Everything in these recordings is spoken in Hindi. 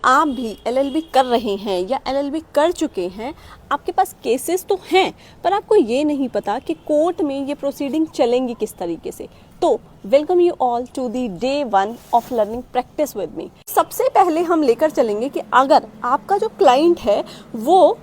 आप भी एलएलबी कर रहे हैं या एलएलबी कर चुके हैं, आपके पास केसेस तो हैं पर आपको ये नहीं पता कि कोर्ट में ये प्रोसीडिंग चलेंगी किस तरीके से। तो welcome you all to the day 1 of learning practice with me. सबसे पहले हम लेकर चलेंगे कि अगर आपका जो क्लाइंट है वो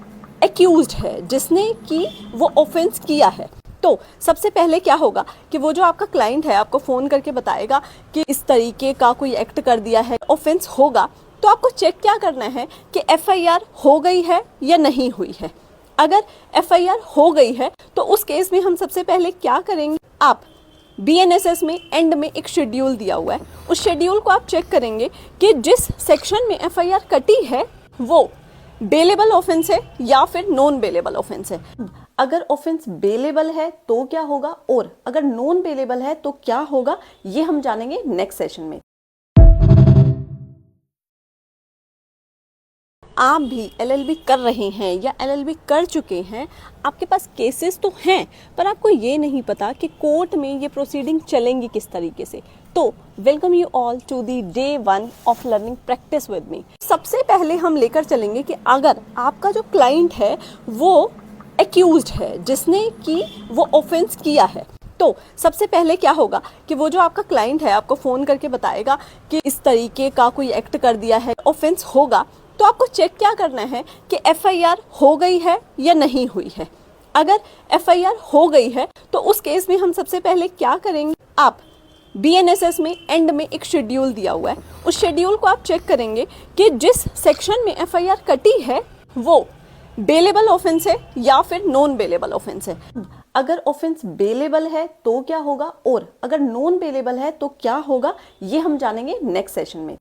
एक्यूज्ड है, जिसने कि वो ऑफेंस किया है, तो सबसे पहले क्या होगा कि वो जो आपका क्लाइंट है आपको फ़ोन करके बताएगा कि इस तरीके का कोई एक्ट कर दिया है, ऑफेंस होगा। तो आपको चेक क्या करना है कि एफआईआर हो गई है या नहीं हुई है। अगर एफआईआर हो गई है तो उस केस में हम सबसे पहले क्या करेंगे, आप बीएनएसएस में एंड में एक शेड्यूल दिया हुआ है, उस शेड्यूल को आप चेक करेंगे कि जिस सेक्शन में एफआईआर कटी है वो बेलेबल ऑफेंस है या फिर नॉन बेलेबल ऑफेंस है। अगर ऑफेंस बेलेबल है तो क्या होगा और अगर नॉन बेलेबल है तो क्या होगा, ये हम जानेंगे नेक्स्ट सेशन में। आप भी एलएलबी कर रहे हैं या एलएलबी कर चुके हैं, आपके पास केसेस तो हैं पर आपको ये नहीं पता कि कोर्ट में ये प्रोसीडिंग चलेंगी किस तरीके से। तो welcome you all to the day 1 of learning practice with me. सबसे पहले हम लेकर चलेंगे कि अगर आपका जो क्लाइंट है वो एक्यूज्ड है, जिसने कि वो ऑफेंस किया है, तो सबसे पहले क्या होगा कि वो जो आपका क्लाइंट है आपको फ़ोन करके बताएगा कि इस तरीके का कोई एक्ट कर दिया है, ऑफेंस होगा। तो आपको चेक क्या करना है कि एफआईआर हो गई है या नहीं हुई है। अगर एफआईआर हो गई है तो उस केस में हम सबसे पहले क्या करेंगे, आप बीएनएसएस में एंड में एक शेड्यूल दिया हुआ है, उस शेड्यूल को आप चेक करेंगे कि जिस सेक्शन में एफआईआर कटी है वो बेलेबल ऑफेंस है या फिर नॉन बेलेबल ऑफेंस है। अगर ऑफेंस बेलेबल है तो क्या होगा और अगर नॉन बेलेबल है तो क्या होगा, ये हम जानेंगे नेक्स्ट सेशन में।